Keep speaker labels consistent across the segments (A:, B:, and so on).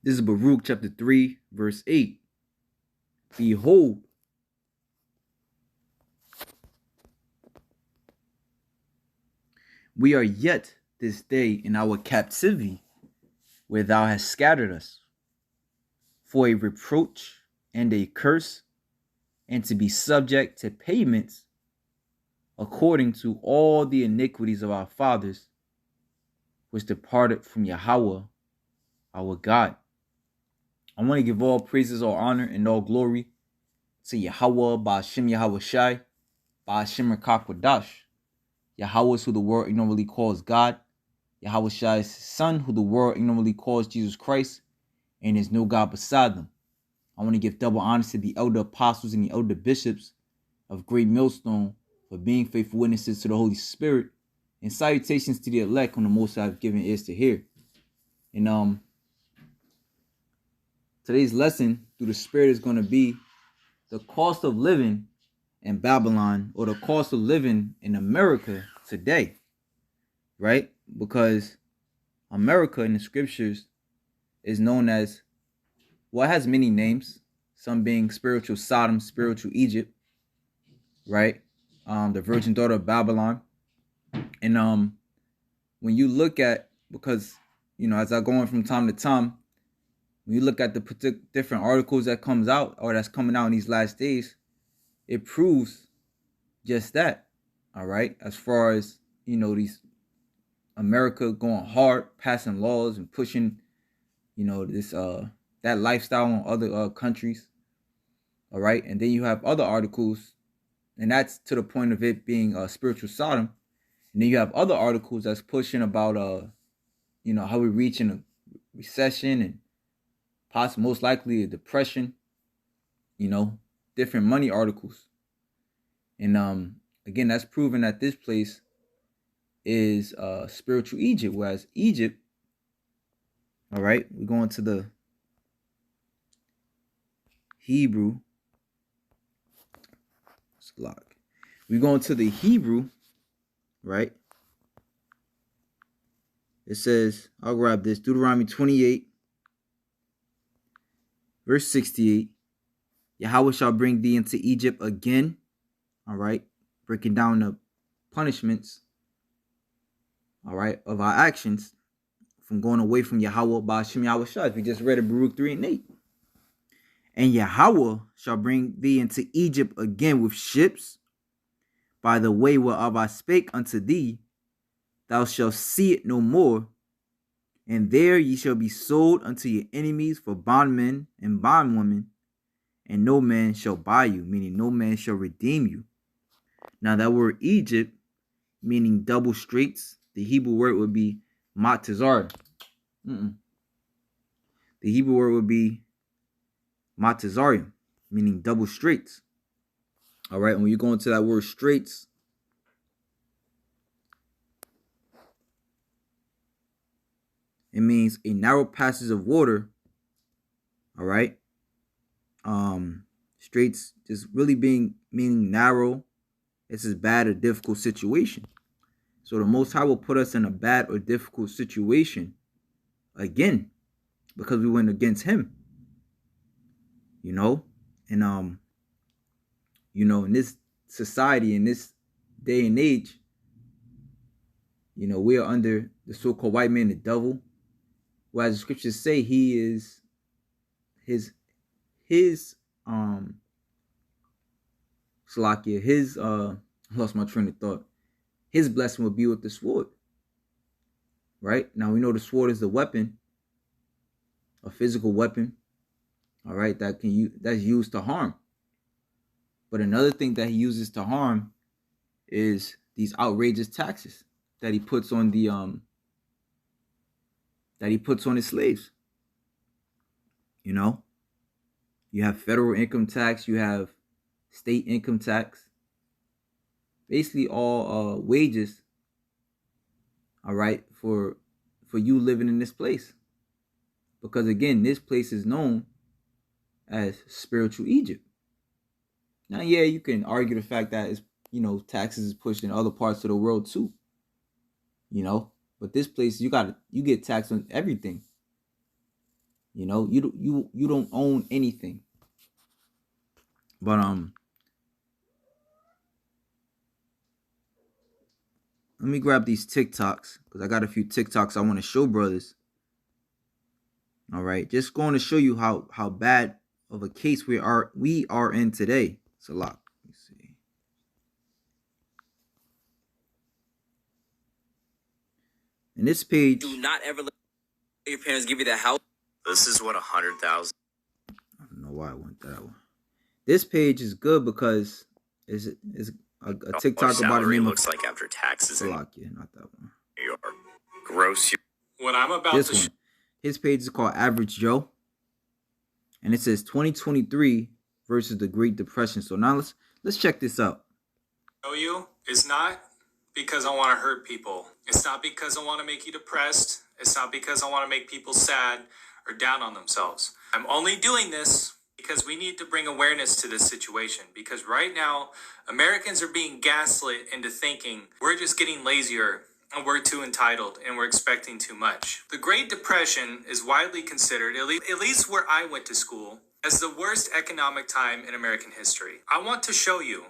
A: This is Baruch chapter 3, verse 8. Behold, we are yet this day in our captivity, where thou hast scattered us, for a reproach and a curse, and to be subject to payments according to all the iniquities of our fathers, which departed from Yahweh, our God. I want to give all praises, all honor, and all glory to Yahweh, Ba'ashem Yahweh Shai, Ba'ashem Rakakwadash. Yahweh is who the world ignorantly calls God. Yahweh Shai's son, who the world ignorantly calls Jesus Christ, and there's no God beside them. I want to give double honors to the elder apostles and the elder bishops of Great Millstone for being faithful witnesses to the Holy Spirit, and salutations to the elect whom the Most High have given ears to hear. And today's lesson through the Spirit is going to be the cost of living in Babylon, or the cost of living in America today, right? Because America in the scriptures is known as, well, it has many names, some being spiritual Sodom, spiritual Egypt, right? The virgin daughter of Babylon. And when you look at, because, as I go on from time to time, when you look at the different articles that comes out, or that's coming out in these last days, it proves just that, all right? As far as, these America going hard, passing laws and pushing, this that lifestyle on other countries, all right? And then you have other articles, and that's to the point of it being spiritual Sodom. And then you have other articles that's pushing about how we reach in a recession and possibly most likely a depression, different money articles. And again, that's proven that this place is spiritual Egypt, whereas Egypt, all right, we're going to the Hebrew. We're going to the Hebrew, right? It says, I'll grab this, Deuteronomy 28, verse 68. Yahweh shall bring thee into Egypt again, all right? Breaking down the punishments, all right, of our actions from going away from Yahweh by Hashem Yahweh Shai. We just read it, Baruch 3 and 8. And Yahweh shall bring thee into Egypt again with ships, by the way whereof I spake unto thee, thou shalt see it no more. And there ye shall be sold unto your enemies for bondmen and bondwomen, and no man shall buy you, meaning no man shall redeem you. Now that word Egypt, meaning double straits, the Hebrew word would be matazar. The Hebrew word would be matazarium, meaning double straits. All right, when you go into that word straits, it means a narrow passage of water. All right. Straits just really meaning narrow. It's a bad or difficult situation. So the Most High will put us in a bad or difficult situation again, because we went against Him. And in this society, in this day and age, we are under the so-called white man, the devil. Well, as the scriptures say, he is his Salakia, I lost my train of thought. His blessing will be with the sword. Right? Now we know the sword is the weapon, a physical weapon, all right, that's used to harm. But another thing that he uses to harm is these outrageous taxes that he puts on his slaves. You have federal income tax, you have state income tax, basically all wages, all right, for you living in this place. Because again, this place is known as spiritual Egypt. Now, yeah, you can argue the fact that it's, taxes is pushed in other parts of the world too. But this place, you get taxed on everything. You know, you don't own anything. But let me grab these TikToks because I got a few TikToks I want to show brothers. All right, just going to show you how bad of a case we are in today. So look, let me see. And this page.
B: Do not ever let your parents give you the house. This is what 100,000.
A: I don't know why I want that one. This page is good because it's a TikTok about the name
B: looks like after taxes in
A: not that one.
B: New York. Gross.
C: What I'm about
A: this
C: to
A: one. His page is called Average Joe, and it says 2023 versus the Great Depression. So now let's check this out.
C: show you is not because I want to hurt people. It's not because I want to make you depressed. It's not because I want to make people sad or down on themselves. I'm only doing this because we need to bring awareness to this situation. Because right now, Americans are being gaslit into thinking we're just getting lazier and we're too entitled and we're expecting too much. The Great Depression is widely considered, at least where I went to school, as the worst economic time in American history. I want to show you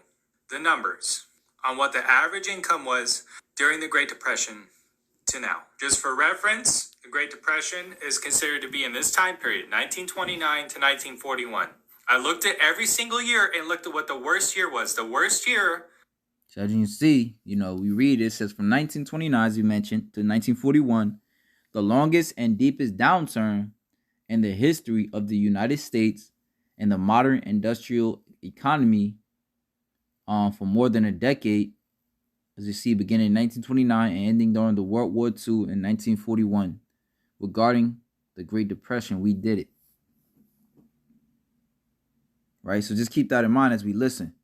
C: the numbers on what the average income was during the Great Depression to now. Just for reference, the Great Depression is considered to be in this time period, 1929 to 1941. I looked at every single year and looked at what the worst year was. The worst year.
A: So as you can see, you know, we read it says from 1929, as you mentioned, to 1941, the longest and deepest downturn in the history of the United States and the modern industrial economy for more than a decade, as you see, beginning in 1929 and ending during the World War II in 1941. Regarding the Great Depression, we did it. Right? So just keep that in mind as we listen.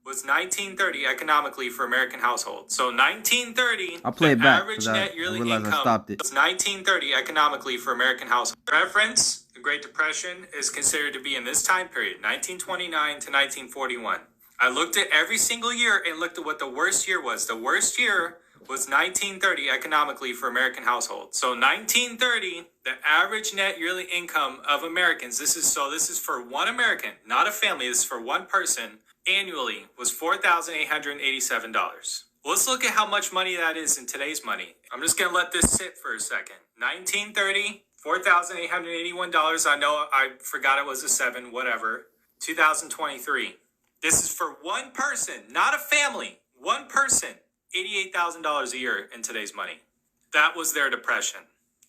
C: Was 1930 economically for American households. So 1930,
A: I'll play it back
C: average net yearly income
A: I stopped it.
C: was 1930 economically for American households. Reference, the Great Depression is considered to be in this time period, 1929 to 1941. I looked at every single year and looked at what the worst year was. The worst year was 1930 economically for American households. So 1930, the average net yearly income of Americans, this is for one American, not a family, this is for one person, annually was $4,887. Well, let's look at how much money that is in today's money. I'm just going to let this sit for a second. 1930, $4,881. I know I forgot it was a 7, whatever. 2023. This is for one person, not a family. One person. $88,000 a year in today's money. That was their depression.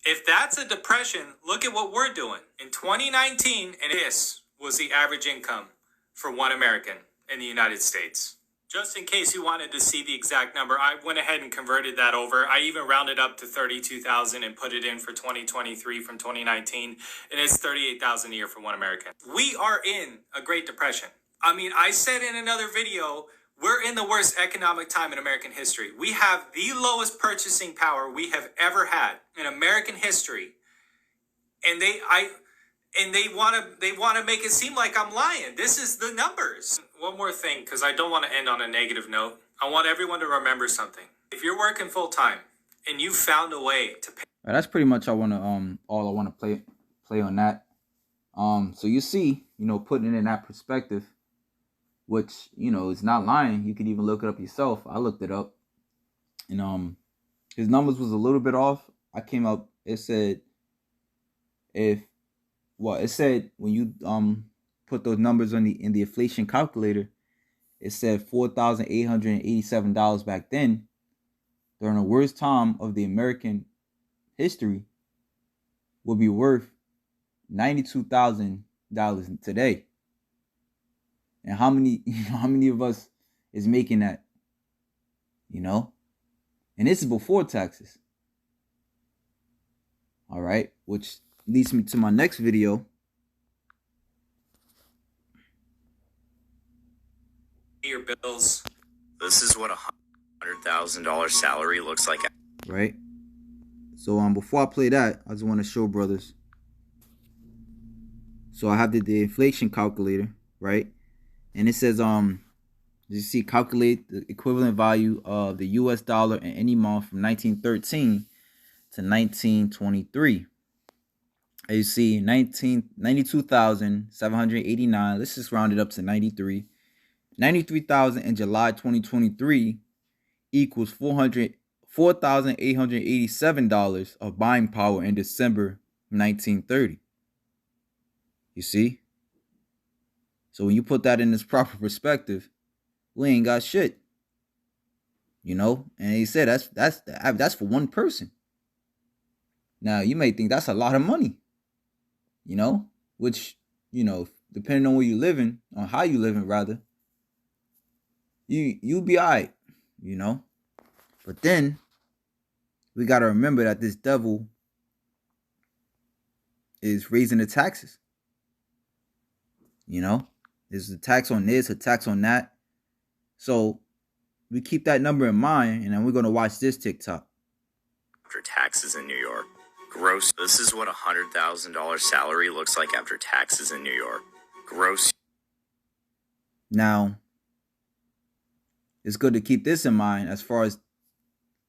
C: If that's a depression, look at what we're doing. In 2019, and this was the average income for one American in the United States. Just in case you wanted to see the exact number, I went ahead and converted that over. I even rounded up to 32,000 and put it in for 2023 from 2019, and it's 38,000 a year for one American. We are in a Great Depression. I mean, I said in another video, we're in the worst economic time in American history. We have the lowest purchasing power we have ever had in American history. And they want to make it seem like I'm lying. This is the numbers. One more thing, because I don't want to end on a negative note. I want everyone to remember something. If you're working full time and you found a way to pay.
A: That's pretty much all I want to play on that. So you see, you know, putting it in that perspective, which, you know, is not lying. You could even look it up yourself. I looked it up, and his numbers was a little bit off. I came up. It said when you put those numbers in the inflation calculator, it said $4,887 back then, during the worst time of the American history, would be worth $92,000 today. And how many of us is making that? You know? And this is before taxes. All right, which leads me to my next video.
C: Your bills.
B: This is what $100,000 salary looks like.
A: Right. So before I play that, I just want to show brothers. So I have the inflation calculator, right? And it says you see, calculate the equivalent value of the US dollar in any month from 1913 to 1923. As you see, 92,789. Let's just round it up to 93. 93,000 in July 2023 equals $4,887 of buying power in December 1930. You see? So when you put that in this proper perspective, we ain't got shit. You know? And he said that's for one person. Now, you may think that's a lot of money. You know? Which, you know, depending on where you living, on how you living rather, you be alright, you know? But then we gotta remember that this devil is raising the taxes. You know? There's a tax on this, a tax on that. So we keep that number in mind, and then we're gonna watch this TikTok.
B: After taxes in New York. Gross. This is what $100,000 salary looks like after taxes in New York. Gross.
A: Now, it's good to keep this in mind as far as,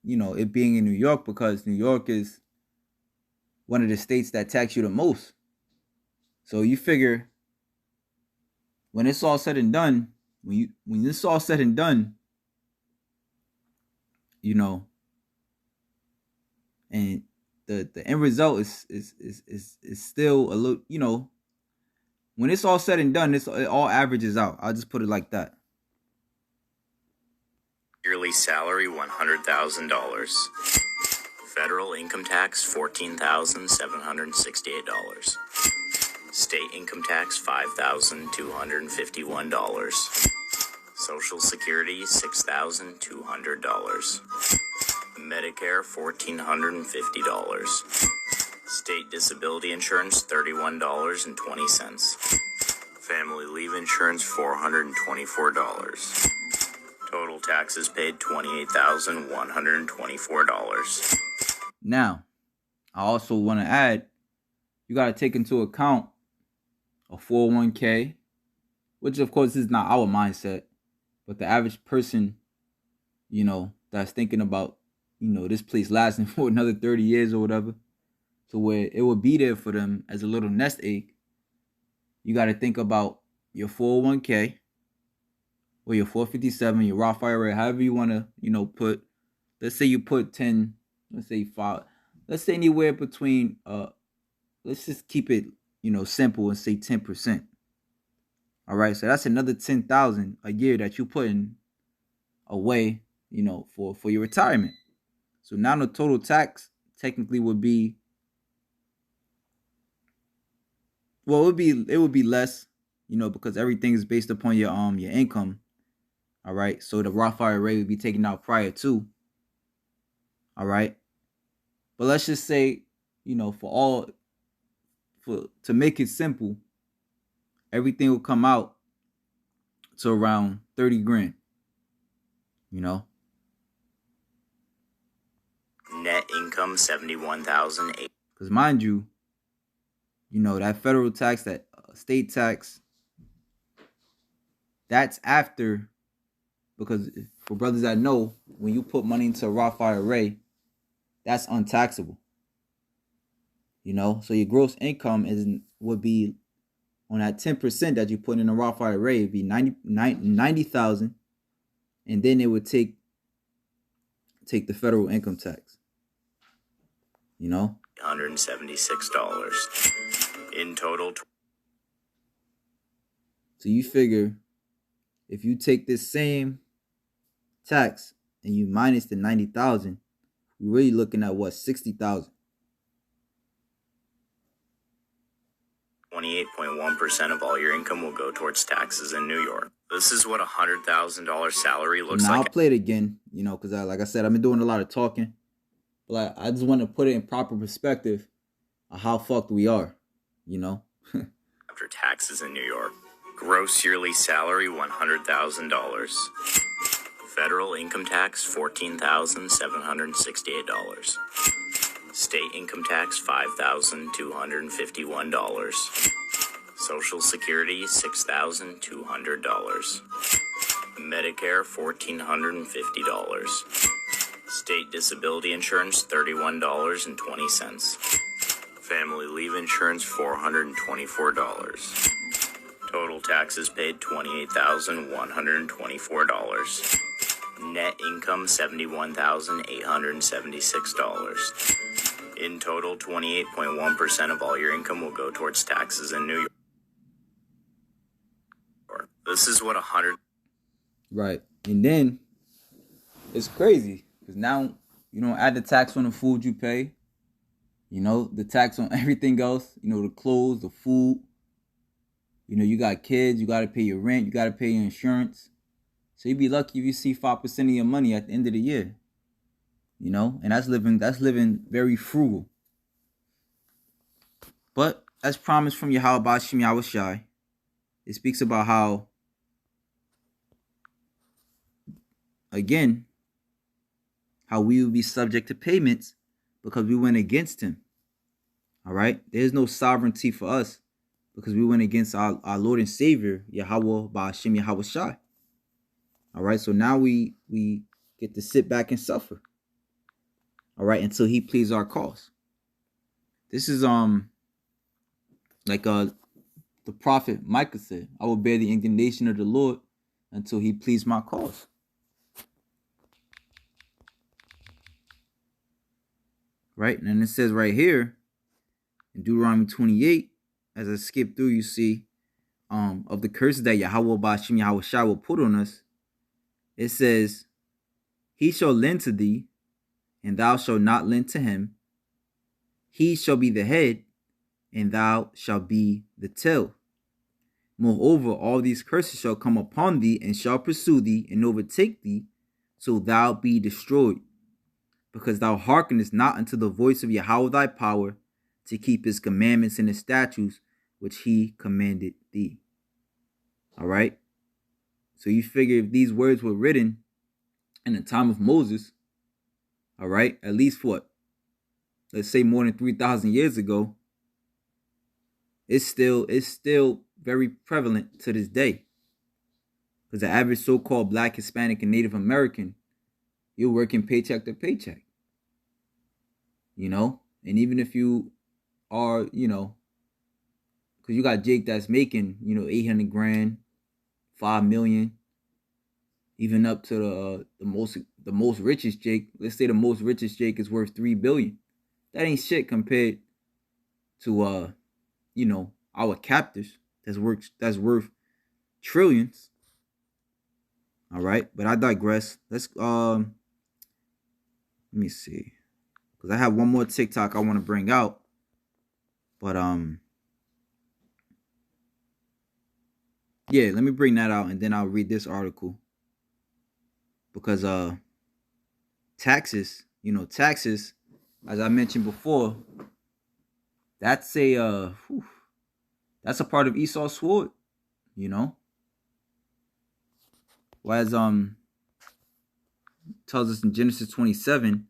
A: you know, it being in New York, because New York is one of the states that tax you the most. So you figure when it's all said and done, when it's all said and done, you know, and the end result is still a little, you know, when it's all said and done, it all averages out. I'll just put it like that.
B: Yearly salary $100,000. Federal income tax $14,768. State income tax $5,251. Social Security $6,200. Medicare $1,450. State disability insurance $31.20. Family leave insurance $424. Total taxes paid $28,124.
A: Now, I also want to add, you got to take into account a 401k, which of course is not our mindset, but the average person, you know, that's thinking about, you know, this place lasting for another 30 years or whatever, to where it will be there for them as a little nest egg. You got to think about your 401k or your 457, your Roth IRA, however you want to, you know, put. Let's say you put 10, let's say 5, let's say anywhere between, let's just keep it, you know, simple and say 10%. All right, so that's another 10,000 a year that you putting away, you know, for your retirement. So now the total tax technically would be, well, it would be less, you know, because everything is based upon your income. All right, so the Roth IRA would be taken out prior to. All right, but let's just say, you know, to make it simple, everything will come out to around 30 grand. You know,
B: Net income $71,008.
A: because mind you, you know, that federal tax, that state tax, that's after, because for brothers that know, when you put money into a Roth IRA, that's untaxable. You know, so your gross income would be on that 10% that you put in a Roth IRA, it'd be 90,000, and then it would take the federal income tax. You know,
B: $176 in total.
A: so you figure if you take this same tax and you minus the 90,000, we're really looking at what, 60,000.
B: 28.1% of all your income will go towards taxes in New York. This is what $100,000 salary looks
A: Now
B: like.
A: I'll play it again, you know, because like I said, I've been doing a lot of talking, but I just want to put it in proper perspective of how fucked we are, you know.
B: After taxes in New York. Gross yearly salary $100,000. Federal income tax $14,768. State income tax $5,251. Social Security $6,200. Medicare $1,450. State disability insurance $31.20. Family leave insurance $424. Total taxes paid $28,124. Net income $71,876. In total, 28.1% of all your income will go towards taxes in New York. This is what 100.
A: Right. And then it's crazy because now you don't add the tax on the food you pay. You know, the tax on everything else, you know, the clothes, the food. You know, you got kids, you got to pay your rent, you got to pay your insurance. So you'd be lucky if you see 5% of your money at the end of the year. You know, and that's living very frugal. But as promised from Yahweh Bashim Yahushai, it speaks about how, again, how we will be subject to payments because we went against him. All right? There's no sovereignty for us because we went against our Lord and Savior, Yahweh Bashim Yahushai. All right? So now we get to sit back and suffer. All right? Until he pleases our cause. This is like the prophet Micah said, I will bear the indignation of the Lord until he please my cause. Right? And then it says right here in Deuteronomy 28, as I skip through, you see of the curses that Yahweh Bashim Yahushua will put on us. It says, he shall lend to thee, and thou shalt not lend to him. He shall be the head, and thou shalt be the tail. Moreover, all these curses shall come upon thee, and shall pursue thee, and overtake thee, so thou be destroyed. Because thou hearkenest not unto the voice of Yahweh thy power, to keep his commandments and his statutes, which he commanded thee. All right? So you figure if these words were written in the time of Moses, all right, at least what? Let's say more than 3,000 years ago, it's still very prevalent to this day. Because the average so-called Black, Hispanic, and Native American, you're working paycheck to paycheck. You know? And even if you are, you know, because you got Jake that's making, you know, 800 grand, 5 million, even up to the most richest Jake. Let's say the most richest Jake is worth 3 billion. That ain't shit compared to you know, our captors that's worth trillions. All right, but I digress. Let's let me see, because I have one more TikTok I want to bring out, but yeah, let me bring that out and then I'll read this article, because taxes, you know, taxes, as I mentioned before, that's a part of Esau's sword, you know. Whereas tells us in Genesis 27,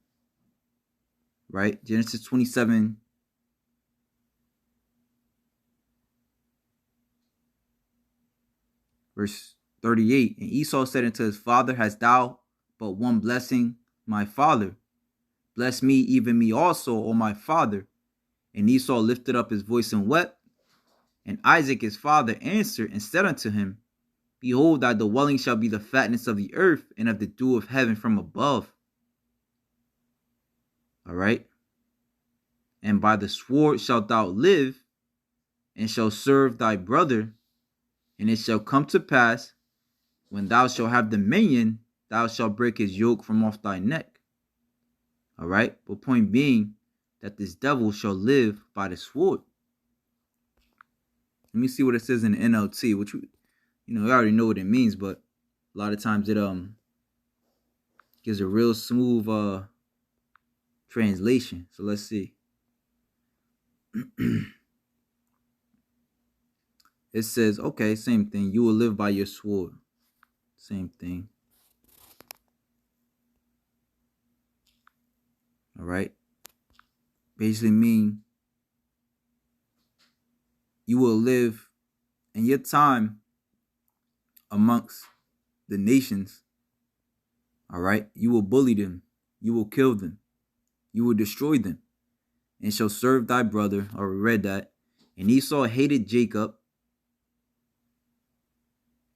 A: right? Genesis 27, verse 38. And Esau said unto his father, hast thou but one blessing, my father? Bless me, even me also, O my father. And Esau lifted up his voice and wept. And Isaac his father answered and said unto him, behold, thy dwelling shall be the fatness of the earth and of the dew of heaven from above. All right. And by the sword shalt thou live, and shalt serve thy brother. And it shall come to pass, when thou shalt have dominion, thou shalt break his yoke from off thy neck. All right. But point being that this devil shall live by the sword. Let me see what it says in the NLT, which, you know, I already know what it means, but a lot of times it gives a real smooth translation. So let's see. It says, okay, same thing. You will live by your sword. Same thing. All right. Basically mean you will live in your time amongst the nations. All right. You will bully them. You will kill them. You will destroy them. and shall serve thy brother. Or we read that. And Esau hated Jacob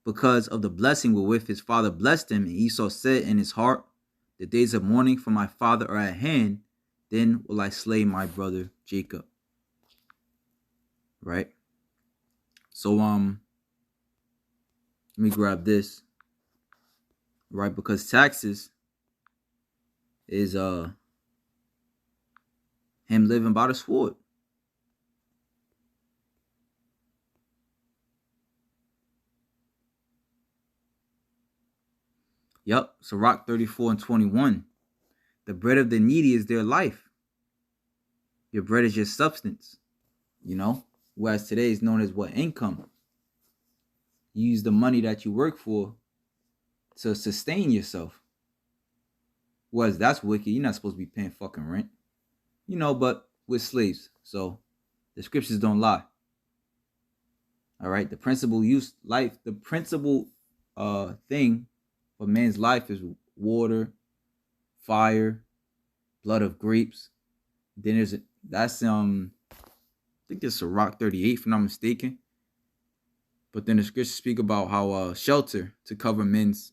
A: because of the blessing wherewith his father blessed him. And Esau said in his heart, the days of mourning for my father are at hand. Then will I slay my brother Jacob. Right? So, let me grab this. Right? Because taxes is, him living by the sword. Yep. Sirach 34:21. The bread of the needy is their life. Your bread is your substance. You know? Whereas today is known as what? Income. You use the money that you work for to sustain yourself. Whereas that's wicked. You're not supposed to be paying fucking rent. You know, but we're slaves. So the scriptures don't lie. All right. The principal thing for man's life is water, fire, blood of grapes. Then I think it's Sirach 38, if I'm not mistaken. But then the scriptures speak about how shelter to cover men's,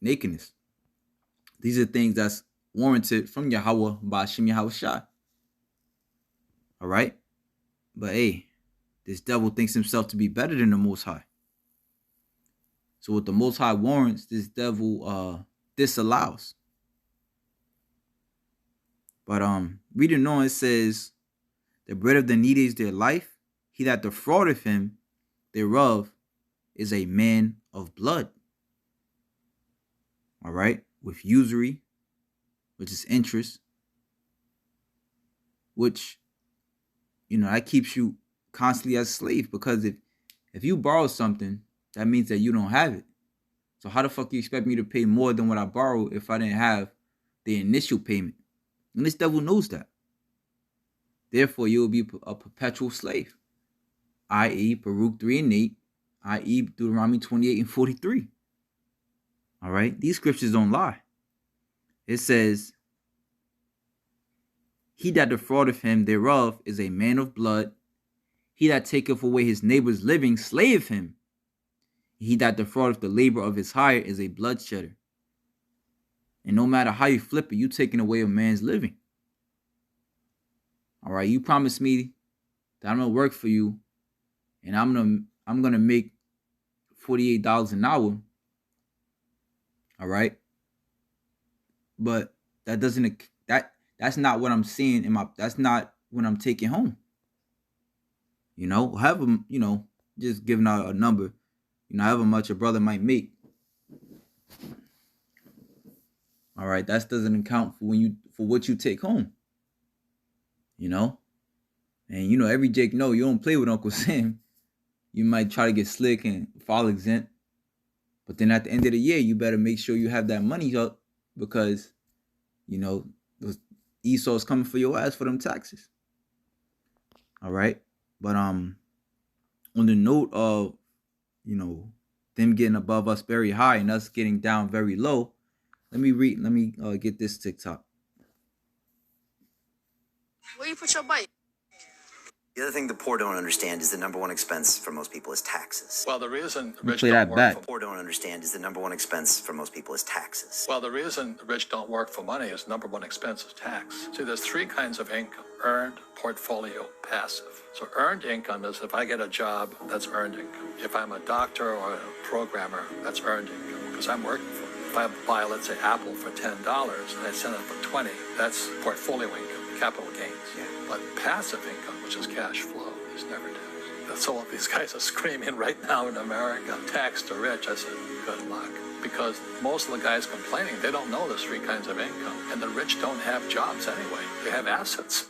A: nakedness. These are things that's warranted from Yahweh by Hashem Yahweh Shai. All right? But hey, this devil thinks himself to be better than the Most High. So what the Most High warrants, this devil disallows. But reading on, it says, the bread of the needy is their life. He that defraudeth him thereof is a man of blood. All right? With usury, which is interest, which, that keeps you constantly as a slave. Because if you borrow something, that means that you don't have it. So how the fuck you expect me to pay more than what I borrowed if I didn't have the initial payment? And this devil knows that. Therefore, you will be a perpetual slave. I.e. Baruch 3:8, i.e. Deuteronomy 28:43. All right? These scriptures don't lie. It says, he that defraudeth him thereof is a man of blood. He that taketh away his neighbor's living slayeth him. He that defraudeth the labor of his hire is a bloodshedder. And no matter how you flip it, you taking away a man's living. All right, you promised me that I'm gonna work for you, and I'm gonna make $48 an hour. All right, but that's not what I'm seeing that's not what I'm taking home. However, just giving out a number, however much a brother might make. All right, that doesn't account for what you take home. And every Jake know you don't play with Uncle Sam. You might try to get slick and fall exempt, but then at the end of the year, you better make sure you have that money up because Esau's coming for your ass for them taxes. All right, but on the note of them getting above us very high and us getting down very low, let me get this TikTok.
D: Where you put your bike? The other thing the poor don't understand is the number one expense for most people is taxes.
E: Well, the reason the rich
A: Play
E: don't
A: that
E: work
A: back.
E: for
D: The poor don't understand is the number one expense for most people is taxes.
E: well, the reason the rich don't work for money is number one expense is tax. See, there's three kinds of income: earned, portfolio, passive. So earned income is if I get a job, that's earned income. If I'm a doctor or a programmer, that's earned income because I'm working for it. If I buy, let's say, Apple for $10 and I sell it for $20, that's portfolio income, capital gains.
D: Yeah.
E: But passive income, which is cash flow, is never taxed. That's all these guys are screaming right now in America. Tax the rich. I said, good luck. Because most of the guys complaining, they don't know there's three kinds of income. And the rich don't have jobs anyway. They have assets.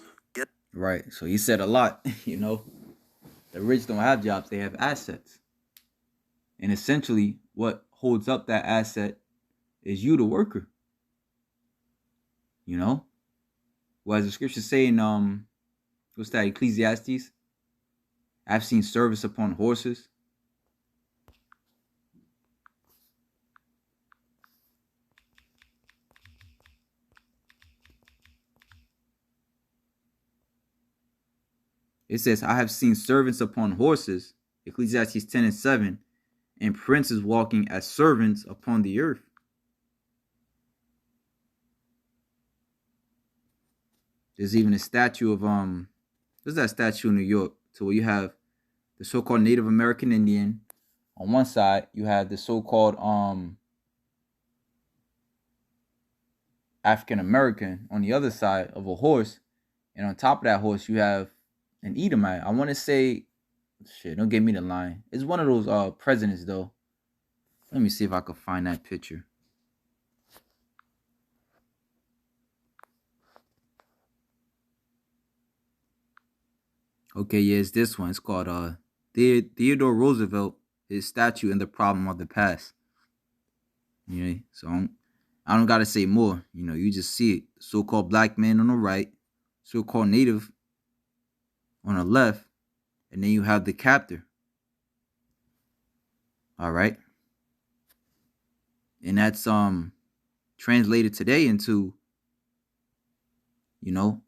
A: Right. So he said a lot. The rich don't have jobs; they have assets. And essentially, what holds up that asset is you, the worker. Well, as the scriptures say in what's that, Ecclesiastes? I've seen service upon horses. It says, I have seen servants upon horses, Ecclesiastes 10:7, and princes walking as servants upon the earth. There's even a statue of there's that statue in New York, to where you have the so-called Native American Indian on one side, you have the so-called African American on the other side of a horse, and on top of that horse you have an Edomite. I want to say, shit, don't give me the line. It's one of those presidents though. Let me see if I can find that picture. Okay, yeah, it's this one. It's called Theodore Roosevelt, his statue and the problem of the past. Yeah, so I don't gotta say more. You just see it. The so-called black man on the right, so-called native on the left, and then you have the captor. All right, and that's translated today into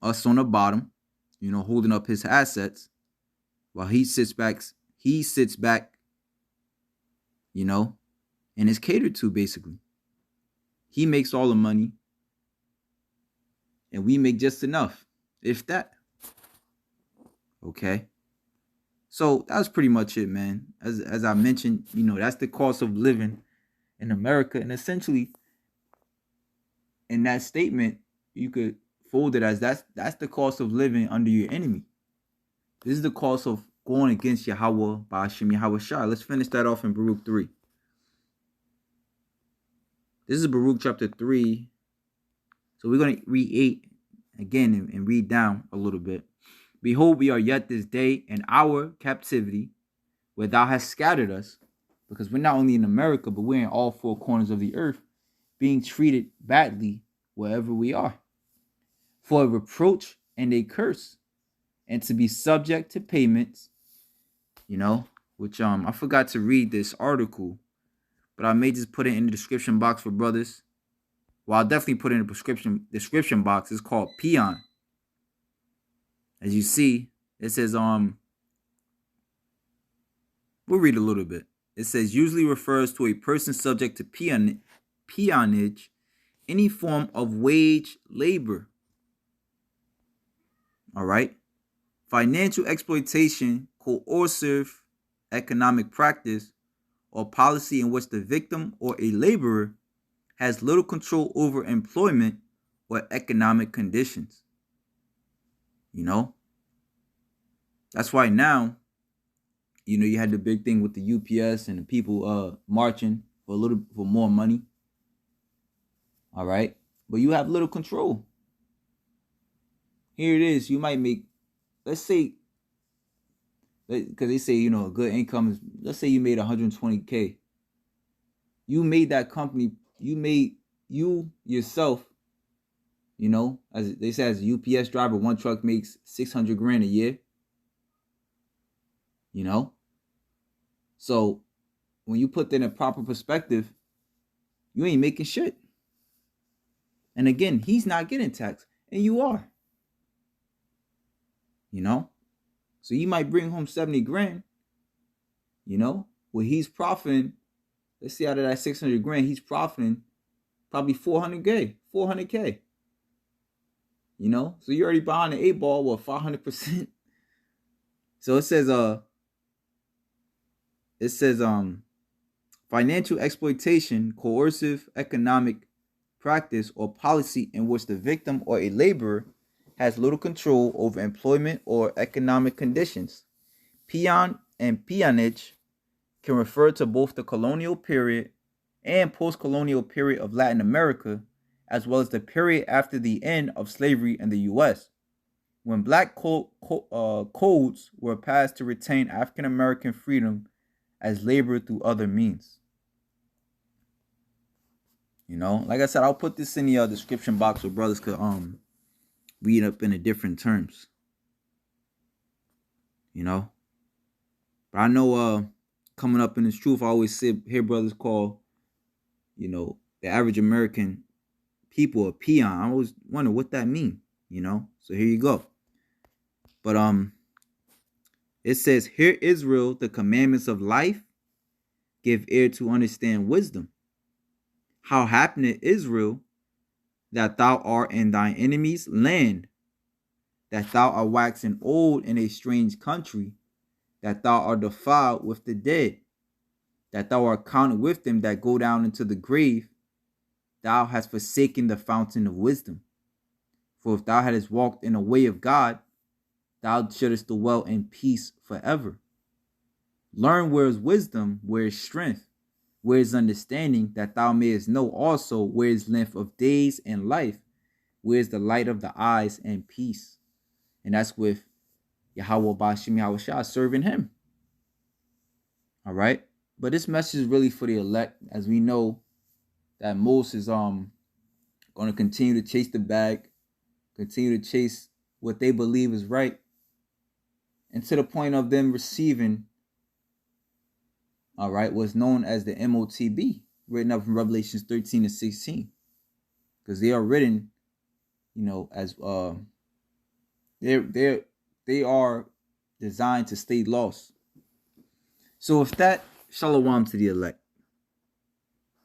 A: us on the bottom, holding up his assets while he sits back, and is catered to. Basically, he makes all the money and we make just enough, if that. Okay, so that's pretty much it, man. As I mentioned, that's the cost of living in America, and essentially in that statement you could fold it as that's the cost of living under your enemy. This is the cost of going against Yahweh Ba'ashem Yahweh Shai. Let's finish that off in Baruch 3. This is Baruch chapter 3. So we're going to read 8 again and read down a little bit. Behold, we are yet this day in our captivity, where thou hast scattered us, because we're not only in America, but we're in all four corners of the earth, being treated badly wherever we are, for a reproach and a curse, and to be subject to payments, which I forgot to read this article, but I may just put it in the description box for brothers. Well, I'll definitely put it in the description box. It's called peon. As you see, it says, we'll read a little bit. It says, usually refers to a person subject to peonage, any form of wage labor. All right. Financial exploitation, coercive economic practice, or policy in which the victim or a laborer has little control over employment or economic conditions. That's why now, you had the big thing with the UPS and the people marching for more money. All right. But you have little control. Here it is. You might make, let's say, because they say, a good income is, let's say you made 120K. You made that company, you made you yourself, as they say, as a UPS driver, one truck makes 600 grand a year. So when you put that in proper perspective, you ain't making shit. And again, he's not getting taxed, and you are. So you might bring home 70 grand, where he's profiting. Let's see, out of that 600 grand, he's profiting probably 400K. So you're already behind the 8-ball, 500%. So it says financial exploitation, coercive economic practice, or policy in which the victim or a laborer has little control over employment or economic conditions. Peon and peonage can refer to both the colonial period and post-colonial period of Latin America, as well as the period after the end of slavery in the U.S., when black codes were passed to retain African American freedom as labor through other means. Like I said, I'll put this in the description box so brothers could read up in the different terms. But I know coming up in this truth, I always hear brothers call, the average American people a peon. I always wonder what that means, So here you go. But It says, hear Israel, the commandments of life, give ear to understand wisdom. How happeneth Israel, that thou art in thine enemy's land, that thou art waxen old in a strange country, that thou art defiled with the dead, that thou art counted with them that go down into the grave. Thou hast forsaken the fountain of wisdom. For if thou hadst walked in the way of God, thou shouldest dwell in peace forever. Learn where is wisdom, where is strength, where is understanding, that thou mayest know also where is length of days and life, where is the light of the eyes and peace. And that's with Yahweh Bashim Yahweh serving him. All right. But this message is really for the elect, as we know that Moses is going to continue to chase the bag, continue to chase what they believe is right, and to the point of them receiving, all right, what's known as the MOTB, written up in Revelations 13 and 16, because they are written, as they are designed to stay lost. So if that, shalom to the elect.